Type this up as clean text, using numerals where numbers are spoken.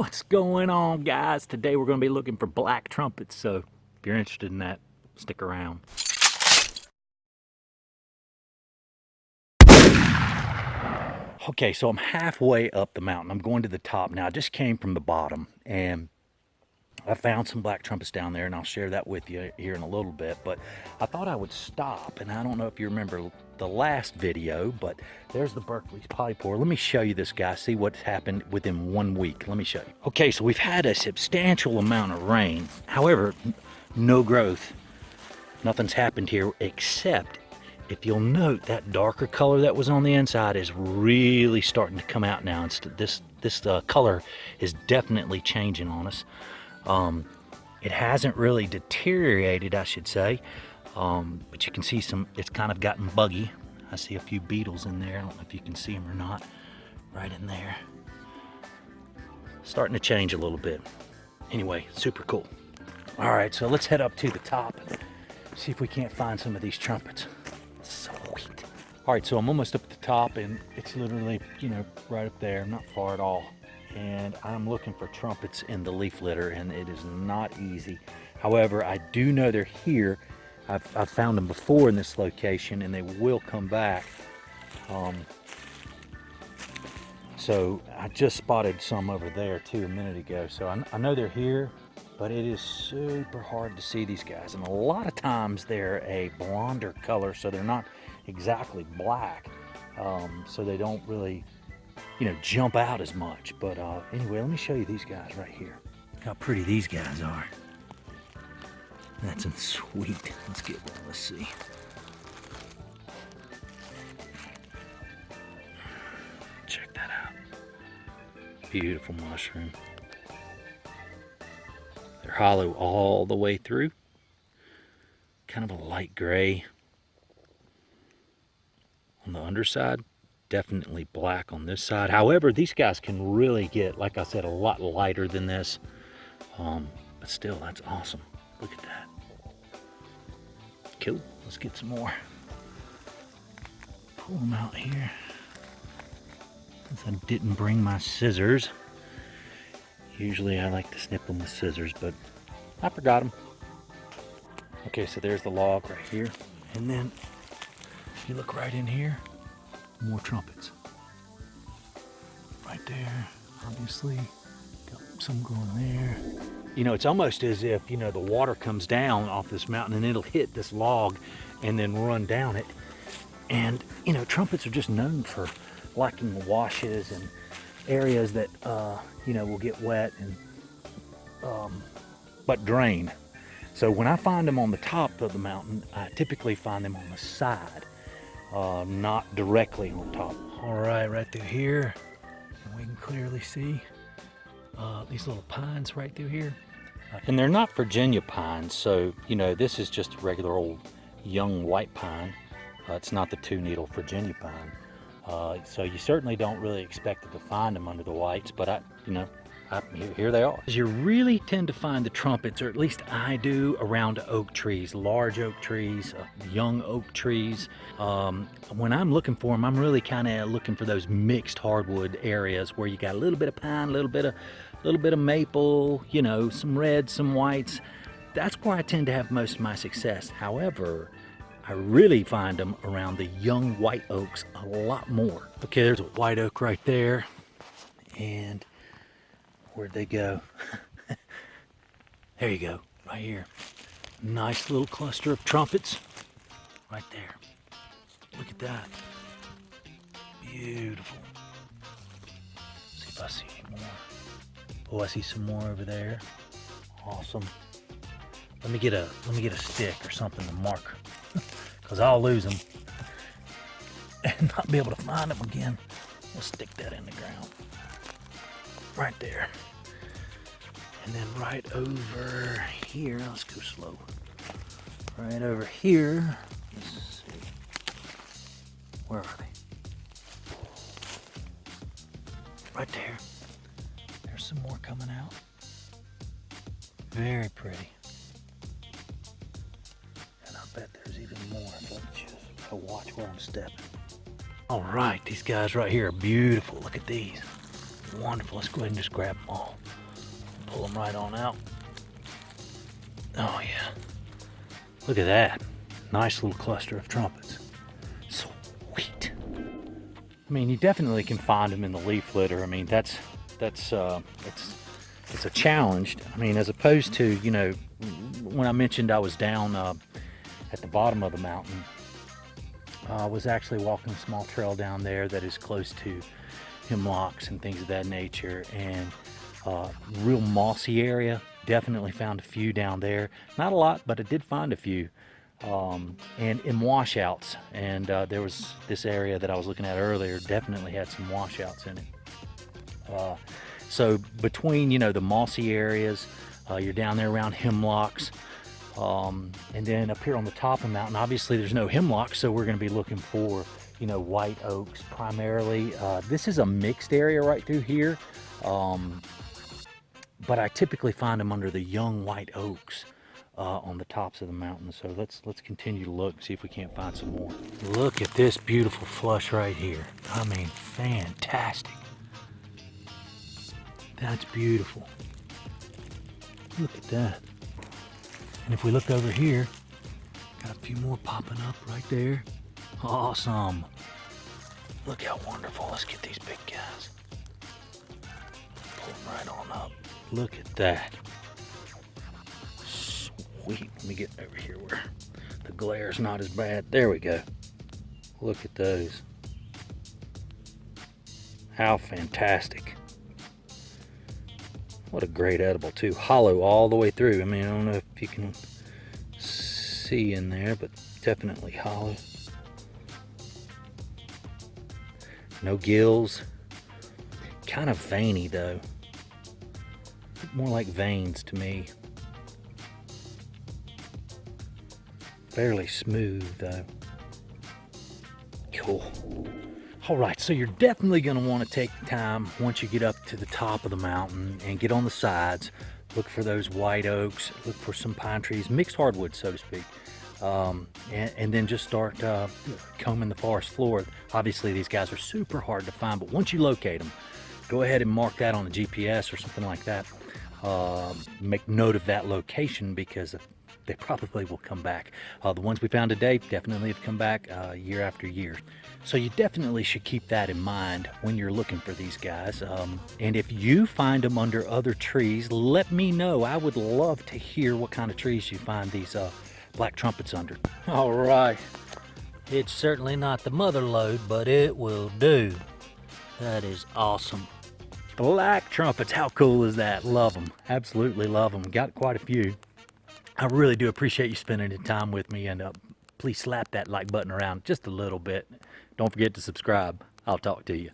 What's going on, guys? Today we're going to be looking for black trumpets, so if you're interested in that, stick around. Okay, so I'm halfway up the mountain. I'm going to the top now. I just came from the bottom, and I found some black trumpets down there, and I'll share that with you here in a little bit. But I thought I would stop, and I don't know if you remember the last video, but there's the Berkeley's polypore. Let me show you this guy, see what's happened within 1 week. Let me show you. Okay, so we've had a substantial amount of rain. However, no growth. Nothing's happened here except, if you'll note, that darker color that was on the inside is really starting to come out now. This color is definitely changing on us. It hasn't really deteriorated, I should say, but you can see it's kind of gotten buggy. I see a few beetles in there. I don't know if you can see them or not. Right in there. Starting to change a little bit. Anyway, super cool. All right, so let's head up to the top and see if we can't find some of these trumpets. Sweet. All right, so I'm almost up at the top, and it's literally, right up there, not far at all. And I'm looking for trumpets in the leaf litter, and it is not easy. However, I do know they're here. I've found them before in this location, and they will come back. So I just spotted some over there too a minute ago. So I know they're here, but it is super hard to see these guys. And a lot of times they're a blonder color, so they're not exactly black. So they don't really jump out as much. But anyway, let me show you these guys right here. Look how pretty these guys are. That's sweet. Let's get one. Let's see. Check that out. Beautiful mushroom. They're hollow all the way through. Kind of a light gray on the underside. Definitely black on this side. However, these guys can really get, like I said, a lot lighter than this. But still, that's awesome. Look at that. Cool. Let's get some more. Pull them out here. Since I didn't bring my scissors. Usually I like to snip them with scissors, but I forgot them. Okay, so there's the log right here. And then, if you look right in here, more trumpets. Right there, obviously. Got some going there. It's almost as if, the water comes down off this mountain and it'll hit this log and then run down it. And, trumpets are just known for liking washes and areas that, will get wet and, but drain. So when I find them on the top of the mountain, I typically find them on the side. Not directly on top. All right through here, and we can clearly see these little pines right through here. And they're not Virginia pines, so this is just a regular old young white pine. It's not the 2-needle Virginia pine. So you certainly don't really expect to find them under the whites, but here they are. You really tend to find the trumpets, or at least I do, around oak trees, large oak trees, young oak trees. When I'm looking for them, I'm really kind of looking for those mixed hardwood areas where you got a little bit of pine, a little bit of maple, some reds, some whites. That's where I tend to have most of my success. However, I really find them around the young white oaks a lot more. Okay, there's a white oak right there, and where'd they go? There you go, right here. Nice little cluster of trumpets right there. Look at that. Beautiful. See if I see any more. Oh, I see some more over there. Awesome. Let me get a stick or something to mark, because I'll lose them and not be able to find them again. We'll stick that in the ground. Right there. And then right over here, let's go slow. Right over here, let's see. Where are they? Right there. There's some more coming out. Very pretty. And I bet there's even more. Let's watch where I'm stepping. All right, these guys right here are beautiful. Look at these. wonderful. Let's go ahead and just grab them all. Pull them right on out. Oh yeah. Look at that. Nice little cluster of trumpets. Sweet. I mean, you definitely can find them in the leaf litter. I mean, it's a challenge. I mean, as opposed to, you know, when I mentioned I was down at the bottom of the mountain, I was actually walking a small trail down there that is close to hemlocks and things of that nature, and real mossy area. Definitely found a few down there. Not a lot, but I did find a few. And in washouts, and there was this area that I was looking at earlier, definitely had some washouts in it. So between, you know, the mossy areas, you're down there around hemlocks, and then up here on the top of the mountain, obviously there's no hemlocks, so we're going to be looking for, you know, white oaks primarily. This is a mixed area right through here, but I typically find them under the young white oaks on the tops of the mountain. So let's continue to look and see if we can't find some more. Look at this beautiful flush right here. I mean, fantastic. That's beautiful. Look at that. And if we look over here, got a few more popping up right there. Awesome. Look how wonderful. Let's get these big guys. Pull them right on up. Look at that. Sweet. Let me get over here where the glare's not as bad. There we go. Look at those. How fantastic. What a great edible too. Hollow all the way through. I mean, I don't know if you can see in there, but definitely hollow. No gills. Kind of veiny though. More like veins to me. Fairly smooth though. Cool. All right, so you're definitely going to want to take time once you get up to the top of the mountain and get on the sides. Look for those white oaks, look for some pine trees, mixed hardwood, so to speak. And then just start combing the forest floor. Obviously, these guys are super hard to find, but once you locate them, go ahead and mark that on a GPS or something like that. Make note of that location because they probably will come back. The ones we found today definitely have come back year after year. So you definitely should keep that in mind when you're looking for these guys. And if you find them under other trees, let me know. I would love to hear what kind of trees you find these black trumpets under. All right. It's certainly not the mother lode, but it will do. That is awesome. Black trumpets, how cool is that? Love them. Absolutely love them. Got quite a few. I really do appreciate you spending the time with me, and please slap that like button around just a little bit. Don't forget to subscribe. I'll talk to you.